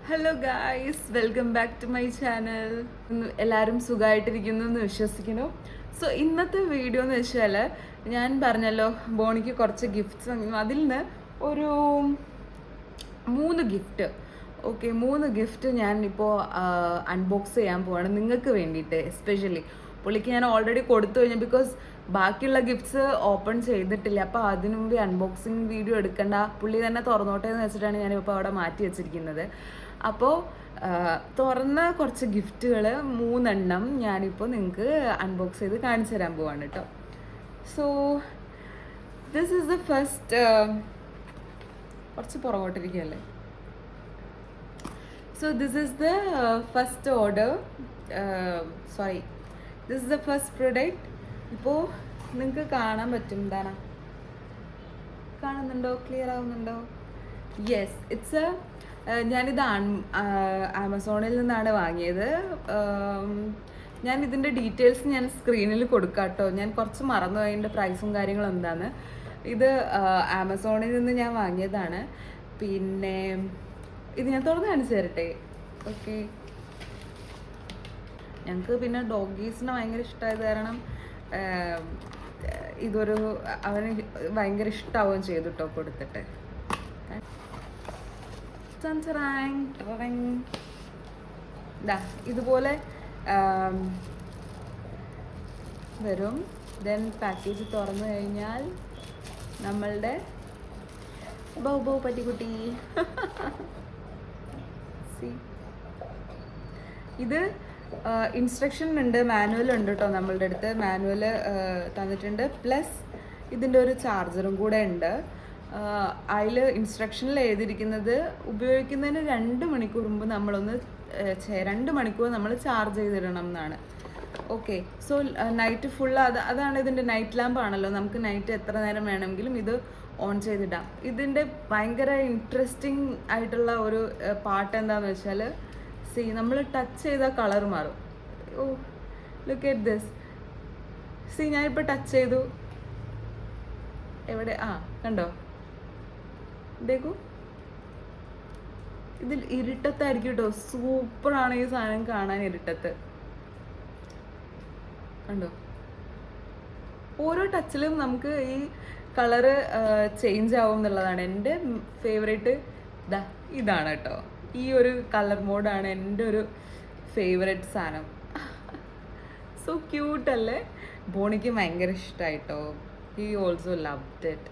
Hello guys, welcome back to my channel. എല്ലാവരും സുഖമായിട്ടിരിക്കുന്നു എന്ന് വിശ്വസിക്കുന്നു. സോ ഇന്നത്തെ വീഡിയോ എന്ന് വെച്ചാൽ ഞാൻ പറഞ്ഞല്ലോ ബോണിക്ക് കുറച്ച് ഗിഫ്റ്റ്സ്, അതിൽ നിന്ന് ഒരു 3 ഗിഫ്റ്റ് ഞാനിപ്പോൾ അൺബോക്സ് ചെയ്യാൻ പോവാണ് നിങ്ങൾക്ക് വേണ്ടിയിട്ട്. എസ്പെഷ്യലി പുള്ളിക്ക് ഞാൻ ഓൾറെഡി കൊടുത്തു കഴിഞ്ഞു, ബിക്കോസ് ബാക്കിയുള്ള ഗിഫ്റ്റ്സ് ഓപ്പൺ ചെയ്തിട്ടില്ല. അപ്പോൾ അതിനു മുമ്പ് അൺബോക്സിങ് വീഡിയോ എടുക്കണ്ട, പുള്ളി തന്നെ തുറന്നോട്ടെ എന്ന് വെച്ചിട്ടാണ് ഞാനിപ്പോൾ അവിടെ മാറ്റി വെച്ചിരിക്കുന്നത്. അപ്പോൾ തുറന്ന കുറച്ച് ഗിഫ്റ്റുകൾ 3 ഞാനിപ്പോൾ നിങ്ങൾക്ക് അൺബോക്സ് ചെയ്ത് കാണിച്ചു തരാൻ പോവാണ് കേട്ടോ. So this is the first. കുറച്ച് പുറകോട്ടിരിക്കുകയല്ലേ. So this is the first order. Sorry, this is the first product. ഇപ്പോൾ നിങ്ങൾക്ക് കാണാൻ പറ്റും, എന്താണ് കാണുന്നുണ്ടോ, ക്ലിയർ ആവുന്നുണ്ടോ? യെസ്, ഇറ്റ്സ് ഞാനിത് ആമസോണിൽ നിന്നാണ് വാങ്ങിയത്. ഞാൻ ഇതിൻ്റെ ഡീറ്റെയിൽസ് ഞാൻ സ്ക്രീനിൽ കൊടുക്കാം കേട്ടോ. ഞാൻ കുറച്ച് മറന്നു അതിൻ്റെ പ്രൈസും കാര്യങ്ങളും എന്താണ്. ഇത് ആമസോണിൽ നിന്ന് ഞാൻ വാങ്ങിയതാണ്. പിന്നെ ഇത് ഞാൻ തുറന്ന് കാണിച്ചു തരട്ടെ. ഓക്കെ, ഞങ്ങൾക്ക് പിന്നെ ഡോഗീസിനെ ഭയങ്കര ഇഷ്ടമായത് കാരണം ഇതൊരു അവന് ഭയങ്കര ഇഷ്ടമാവുകയും ചെയ്തു കേട്ടോ കൊടുത്തിട്ട്. ഇതുപോലെ വരും. ദെൻ പാക്കേജ് തുറന്നു കഴിഞ്ഞാൽ നമ്മളുടെ ബൗ പട്ടിക്കുട്ടി. ഇത് ഇൻസ്ട്രക്ഷൻ ഉണ്ട്, മാനുവൽ ഉണ്ട് കേട്ടോ. നമ്മളുടെ അടുത്ത് മാനുവൽ തന്നിട്ടുണ്ട്, പ്ലസ് ഇതിൻ്റെ ഒരു ചാർജറും കൂടെ ഉണ്ട്. അതിൽ ഇൻസ്ട്രക്ഷനിൽ എഴുതിയിരിക്കുന്നത് ഉപയോഗിക്കുന്നതിന് 2 മണിക്കൂർ മുമ്പ് നമ്മളൊന്ന് 2 മണിക്കൂർ നമ്മൾ ചാർജ് ചെയ്തിടണം എന്നാണ്. ഓക്കെ, സോ നൈറ്റ് ഫുൾ അതാണ് ഇതിൻ്റെ നൈറ്റ് ലാമ്പ് ആണല്ലോ. നമുക്ക് നൈറ്റ് എത്ര നേരം വേണമെങ്കിലും ഇത് ഓൺ ചെയ്തിടാം. ഇതിൻ്റെ ഭയങ്കര ഇൻട്രസ്റ്റിംഗ് ആയിട്ടുള്ള ഒരു പാട്ട് എന്താണെന്ന് വെച്ചാൽ, നമ്മൾ ടച്ച് ചെയ്താൽ കളർ മാറും. ഓ, ലുക്ക് അറ്റ് ദിസ്. ഞാനിപ്പോൾ ടച്ച് ചെയ്തു. എവിടെ? കണ്ടോ? ദേക്കൂ, ഇതിൽ ഇരുട്ടത്തായിരിക്കും കേട്ടോ. സൂപ്പറാണ് ഈ സാധനം കാണാൻ. ഇരുട്ടത്ത് കണ്ടോ? ഓരോ ടച്ചിലും നമുക്ക് ഈ കളറ് ചേഞ്ച് ആവും എന്നുള്ളതാണ്. എൻ്റെ ഫേവറേറ്റ് ഇതാണ് കേട്ടോ. ഈ ഒരു കളർ മോഡാണ് എൻ്റെ ഒരു ഫേവറേറ്റ് സാധനം. സോ ക്യൂട്ടല്ലേ? ബോണിക്ക് ഭയങ്കര ഇഷ്ടമായിട്ടോ. He also loved it.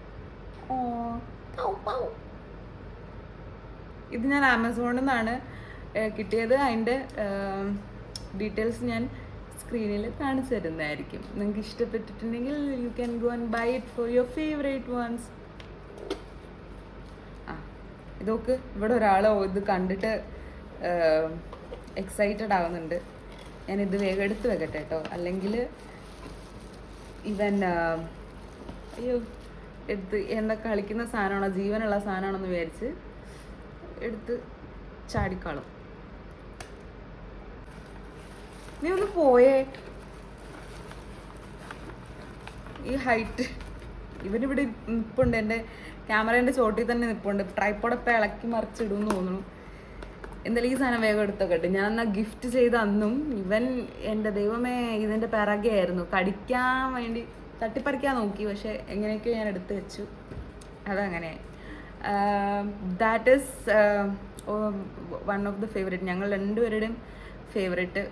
ഇത് ഞാൻ ആമസോണിൽ നിന്നാണ് കിട്ടിയത്. അതിൻ്റെ ഡീറ്റെയിൽസ് ഞാൻ സ്ക്രീനിൽ കാണിച്ചു തരുന്നതായിരിക്കും. നിങ്ങൾക്ക് ഇഷ്ടപ്പെട്ടിട്ടുണ്ടെങ്കിൽ you can go and buy it for your favourite ones. ഇതൊക്കെ ഇവിടെ ഒരാൾ ഇത് കണ്ടിട്ട് എക്സൈറ്റഡ് ആവുന്നുണ്ട്. ഞാനിത് വേഗം എടുത്ത് വെക്കട്ടെ കേട്ടോ, അല്ലെങ്കിൽ ഇവൻ അയ്യോ എടുത്ത് എന്താ കളിക്കുന്ന സാധനമാണോ, ജീവനുള്ള സാധനമാണെന്ന് വിചാരിച്ച് എടുത്ത് ചാടിക്കാളും. നീ ഒന്ന് പോയേ. ഈ ഹൈറ്റ് ഇവനിവിടെ നിൽപ്പുണ്ട്, എൻ്റെ ക്യാമറേൻ്റെ ചോട്ടിൽ തന്നെ നിൽപ്പുണ്ട്. ട്രൈപ്പോഡൊക്കെ ഇളക്കി മറിച്ചിടുമെന്ന് തോന്നുന്നു. എന്തായാലും ഈ സാധനം വേഗം എടുത്തൊക്കെ. ഞാൻ എന്നാൽ ഗിഫ്റ്റ് ചെയ്ത അന്നും ഇവൻ എൻ്റെ ദൈവമേ ഇതിൻ്റെ പിറകെയായിരുന്നു. കടിക്കാൻ വേണ്ടി തട്ടിപ്പറിക്കാൻ നോക്കി, പക്ഷെ എങ്ങനെയൊക്കെയോ ഞാൻ എടുത്ത് വെച്ചു. അതങ്ങനെ. That is one of the favourite. ഞങ്ങൾ രണ്ടുപേരുടെയും ഫേവറേറ്റ്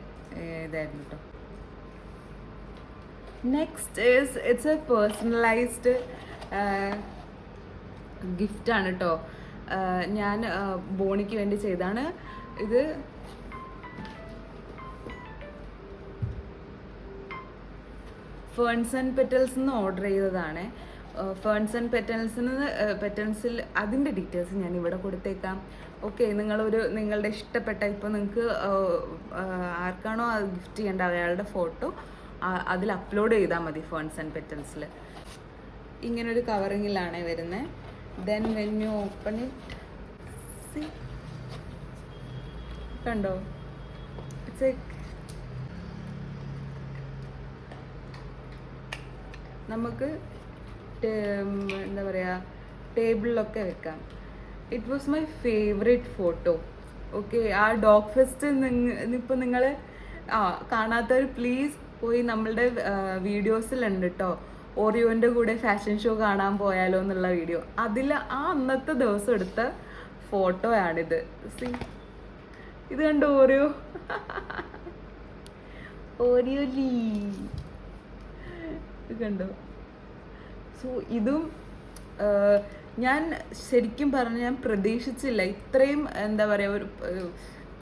ഇതായിരുന്നു കേട്ടോ. Next is it's a personalised ഗിഫ്റ്റാണ് കേട്ടോ. ഞാൻ ബോണിക്ക് വേണ്ടി ചെയ്താണ് ഇത്. ഫേൺസ് ആൻഡ് പെറ്റൽസ് നിന്ന് ഓർഡർ ചെയ്തതാണ്. ഫേൺസ് ആൻഡ് പെറ്റൽസിൽ അതിൻ്റെ ഡീറ്റെയിൽസ് ഞാൻ ഇവിടെ കൊടുത്തേക്കാം. ഓക്കെ, നിങ്ങളുടെ ഇഷ്ടപ്പെട്ട, ഇപ്പോൾ നിങ്ങൾക്ക് ആർക്കാണോ അത് ഗിഫ്റ്റ് ചെയ്യേണ്ട അയാളുടെ ഫോട്ടോ അതിൽ അപ്ലോഡ് ചെയ്താൽ മതി ഫേൺസ് ആൻഡ് പെറ്റൽസിൽ. ഇങ്ങനൊരു കവറിങ്ങിലാണ് വരുന്നത്. Then when you open it, കണ്ടോ, ഇറ്റ്സ് നമുക്ക് എന്താ പറയുക, ടേബിളിലൊക്കെ വെക്കാം. It was my favourite photo. Okay, ആ ഡോഗ് ഫെസ്റ്റ് ഇപ്പം നിങ്ങൾ കാണാത്തവർ പ്ലീസ് പോയി നമ്മളുടെ വീഡിയോസിലുണ്ട് കേട്ടോ. ഓറിയോൻ്റെ കൂടെ ഫാഷൻ ഷോ കാണാൻ പോയാലോ എന്നുള്ള വീഡിയോ. അതിൽ ആ അന്നത്തെ ദിവസം എടുത്ത ഫോട്ടോയാണിത്. സി, ഇത് കണ്ടോ ഓറിയോ? ഓറിയോ ലീ, ഇത് കണ്ടോ? സോ ഇതും ഞാൻ ശരിക്കും പറഞ്ഞ ഞാൻ പ്രതീക്ഷിച്ചില്ല ഇത്രയും എന്താ പറയുക ഒരു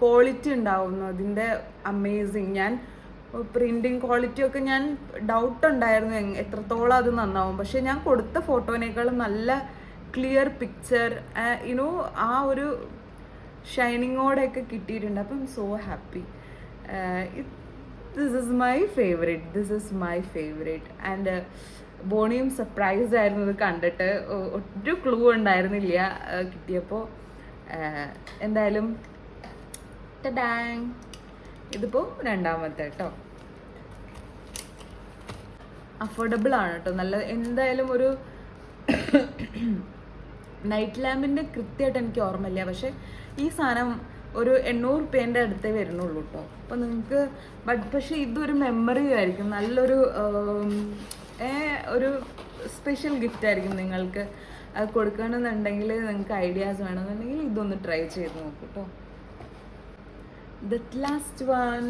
ക്വാളിറ്റി ഉണ്ടാവുന്നു അതിൻ്റെ. അമേസിങ്. ഞാൻ പ്രിൻറ്റിങ് ക്വാളിറ്റി ഒക്കെ ഞാൻ ഡൗട്ട് ഉണ്ടായിരുന്നു എത്രത്തോളം അത് നന്നാവും. പക്ഷെ ഞാൻ കൊടുത്ത ഫോട്ടോനേക്കാളും നല്ല ക്ലിയർ പിക്ചർ യുനോ ആ ഒരു ഷൈനിങ്ങോടെയൊക്കെ കിട്ടിയിട്ടുണ്ട്. അപ്പം so happy. This is my favourite and ബോണിയും സർപ്രൈസ്ഡ് ആയിരുന്നു ഇത് കണ്ടിട്ട്. ഒരു ക്ലൂ ഉണ്ടായിരുന്നില്ല കിട്ടിയപ്പോൾ. എന്തായാലും ഇതിപ്പോൾ രണ്ടാമത്തെ കേട്ടോ. അഫോർഡബിൾ ആണ് കേട്ടോ, നല്ല. എന്തായാലും ഒരു നൈറ്റ് ലാമ്പിൻ്റെ കൃത്യമായിട്ട് എനിക്ക് ഓർമ്മയില്ല, പക്ഷെ ഈ സാധനം ഒരു 800 രൂപേൻ്റെ അടുത്തേ വരുന്നുള്ളൂ കേട്ടോ. അപ്പോൾ നിങ്ങൾക്ക് പക്ഷെ ഇതൊരു മെമ്മറി ആയിരിക്കും, നല്ലൊരു ഒരു സ്പെഷ്യൽ ഗിഫ്റ്റ് ആയിരിക്കും നിങ്ങൾക്ക്. അത് കൊടുക്കണമെന്നുണ്ടെങ്കിൽ നിങ്ങൾക്ക് ഐഡിയാസ് വേണമെന്നുണ്ടെങ്കിൽ ഇതൊന്ന് ട്രൈ ചെയ്ത് നോക്കൂ കേട്ടോ. ദറ്റ് ലാസ്റ്റ് വൺ,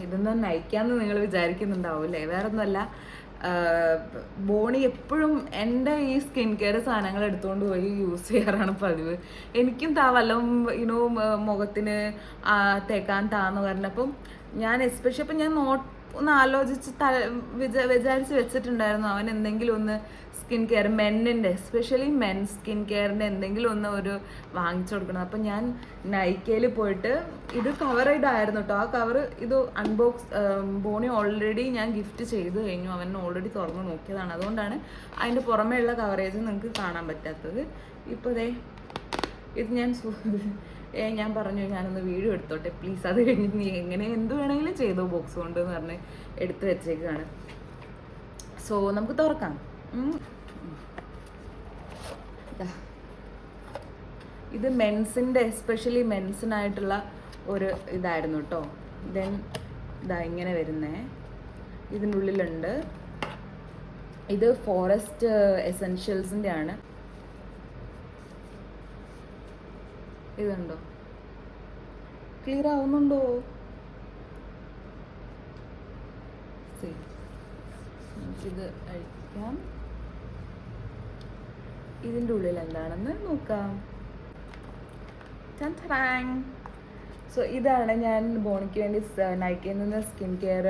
ഇതൊന്നും നയിക്കാമെന്ന് നിങ്ങൾ വിചാരിക്കുന്നുണ്ടാവില്ലേ? വേറെ ഒന്നുമല്ല, ബോണി എപ്പോഴും എൻ്റെ ഈ സ്കിൻ കെയർ സാധനങ്ങൾ എടുത്തുകൊണ്ട് പോയി യൂസ് ചെയ്യാറാണ് പതിവ്. എനിക്കും വല്ലതും യുനോ മുഖത്തിന് തേക്കാൻ താന്ന് പറഞ്ഞപ്പം ഞാൻ എസ്പെഷ്യലി അപ്പം ഞാൻ ഒന്ന് ആലോചിച്ച് വിചാരിച്ച് വെച്ചിട്ടുണ്ടായിരുന്നു അവൻ എന്തെങ്കിലും ഒന്ന് സ്കിൻ കെയർ മെന്നിൻ്റെ, എസ്പെഷ്യലി മെൻ സ്കിൻ കെയറിൻ്റെ എന്തെങ്കിലും ഒന്ന് ഒരു വാങ്ങിച്ചു കൊടുക്കണം. അപ്പം ഞാൻ നൈക്കയിൽ പോയിട്ട് ഇത് കവർ ഇതായിരുന്നു കേട്ടോ. ആ കവർ ഇത് ബോണി ഓൾറെഡി ഞാൻ ഗിഫ്റ്റ് ചെയ്ത് കഴിഞ്ഞു. അവൻ ഓൾറെഡി തുറന്ന് നോക്കിയതാണ്. അതുകൊണ്ടാണ് അതിൻ്റെ പുറമേയുള്ള കവറേജ് നിങ്ങൾക്ക് കാണാൻ പറ്റാത്തത്. ഇപ്പോൾ ഇത് ഞാൻ പറഞ്ഞു ഞാനൊന്ന് വീഡിയോ എടുത്തോട്ടെ പ്ലീസ്, അത് കഴിഞ്ഞിട്ട് നീ എങ്ങനെ എന്ത് വേണമെങ്കിലും ചെയ്തോ ബോക്സ് കൊണ്ട് എന്ന് പറഞ്ഞ് എടുത്ത് വെച്ചേക്കാണ്. സോ നമുക്ക് തുറക്കാം. ഇത് മെൻസിൻ്റെ, എസ്പെഷ്യലി മെൻസിനായിട്ടുള്ള ഒരു ഇതായിരുന്നു കേട്ടോ. ദെൻ ഇങ്ങനെ വരുന്നേ, ഇതിൻ്റെ ഉള്ളിലുണ്ട്. ഇത് ഫോറസ്റ്റ് എസെൻഷ്യൽസിൻ്റെ ആണ്. ഇതുണ്ടോ? ക്ലിയർ ആവുന്നുണ്ടോ? നമുക്കിത് അഴിക്കാം. ഇതിൻ്റെ ഉള്ളിൽ എന്താണെന്ന് നോക്കാം. സോ ഇതാണ് ഞാൻ ബോണിക്ക് വേണ്ടി നൈക്കയിൽ നിന്ന് സ്കിൻ കെയർ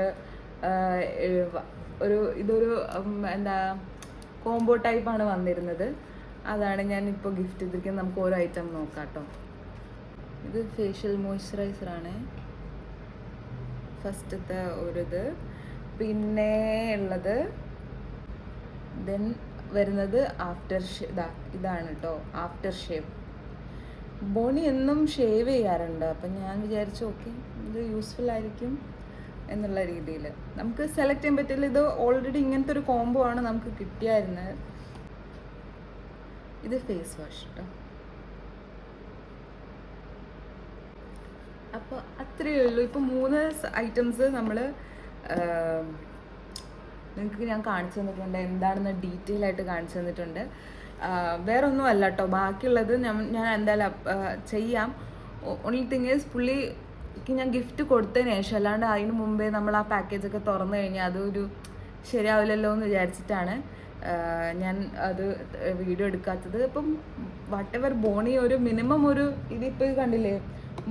ഇതൊരു എന്താ കോംബോ ടൈപ്പാണ് വന്നിരുന്നത്. അതാണ് ഞാൻ ഇപ്പോൾ ഗിഫ്റ്റ് ചെയ്തിരിക്കുന്നത്. നമുക്ക് ഓരോ ഐറ്റം നോക്കാം കേട്ടോ. ഇത് ഫേഷ്യൽ മോയ്സ്ചറൈസറാണ് ഫസ്റ്റത്തെ ഒരിത്. പിന്നെ ഉള്ളത് ദെൻ വരുന്നത് ഇതാണ് കേട്ടോ, ആഫ്റ്റർ ഷേവ്. ബോണി എന്നും ഷേവ് ചെയ്യാറുണ്ട്. അപ്പം ഞാൻ വിചാരിച്ചു ഓക്കെ ഇത് യൂസ്ഫുൾ ആയിരിക്കും എന്നുള്ള രീതിയിൽ. നമുക്ക് സെലക്ട് ചെയ്യാൻ പറ്റില്ല, ഇത് ഓൾറെഡി ഇങ്ങനത്തെ ഒരു കോംബോ ആണ് നമുക്ക് കിട്ടിയായിരുന്നത്. ഇത് ഫേസ് വാഷ് കേട്ടോ. അപ്പോൾ അത്രയേ ഉള്ളൂ. ഇപ്പോൾ 3 ഐറ്റംസ് നമ്മൾ നിങ്ങൾക്ക് ഞാൻ കാണിച്ചു തന്നിട്ടുണ്ട്. എന്താണെന്ന് ഡീറ്റെയിൽ ആയിട്ട് കാണിച്ചു തന്നിട്ടുണ്ട്. വേറെ ഒന്നും അല്ല കേട്ടോ. ബാക്കിയുള്ളത് ഞാൻ എന്തായാലും ചെയ്യാം. ഓൺലി തിങ് ഈസ് പുള്ളിക്ക് ഞാൻ ഗിഫ്റ്റ് കൊടുത്തതിന് ശേഷം, അല്ലാണ്ട് അതിന് മുമ്പേ നമ്മൾ ആ പാക്കേജൊക്കെ തുറന്നു കഴിഞ്ഞാൽ അതൊരു ശരിയാവില്ലല്ലോ എന്ന് വിചാരിച്ചിട്ടാണ് ഞാൻ അത് വീഡിയോ എടുക്കാത്തത്. അപ്പം വട്ടെവർ ബോണി ഒരു മിനിമം ഒരു ഇതിപ്പോൾ കണ്ടില്ലേ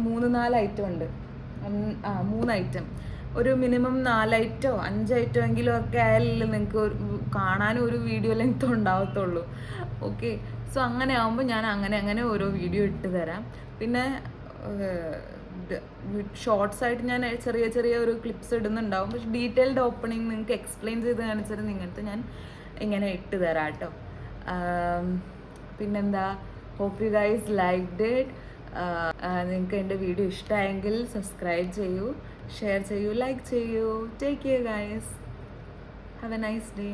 3-4 ഐറ്റം ഉണ്ട്. 3 ഐറ്റം, ഒരു മിനിമം 4 ഐറ്റോ 5 ഐറ്റോ എങ്കിലും ഒക്കെ ആയാലല്ലേ നിങ്ങൾക്ക് കാണാനും ഒരു വീഡിയോ ലെങ്ത് ഉണ്ടാവത്തുള്ളൂ. ഓക്കെ, സോ അങ്ങനെ ആകുമ്പോൾ ഞാൻ അങ്ങനെ ഓരോ വീഡിയോ ഇട്ട് തരാം. പിന്നെ ഷോർട്സ് ആയിട്ട് ഞാൻ ചെറിയ ഒരു ക്ലിപ്സ് ഇടുന്നുണ്ടാവും. പക്ഷെ ഡീറ്റെയിൽഡ് ഓപ്പണിങ് നിങ്ങൾക്ക് എക്സ്പ്ലെയിൻ ചെയ്ത് കാണിച്ചത് നിങ്ങൾക്ക് ഞാൻ ഇങ്ങനെ ഇട്ട് തരാം കേട്ടോ. പിന്നെന്താ, hope you guys liked it. നിങ്ങൾക്ക് എൻ്റെ വീഡിയോ ഇഷ്ടമായെങ്കിൽ സബ്സ്ക്രൈബ് ചെയ്യൂ, ഷെയർ ചെയ്യൂ, ലൈക്ക് ചെയ്യൂ. Take care guys. Have A nice day.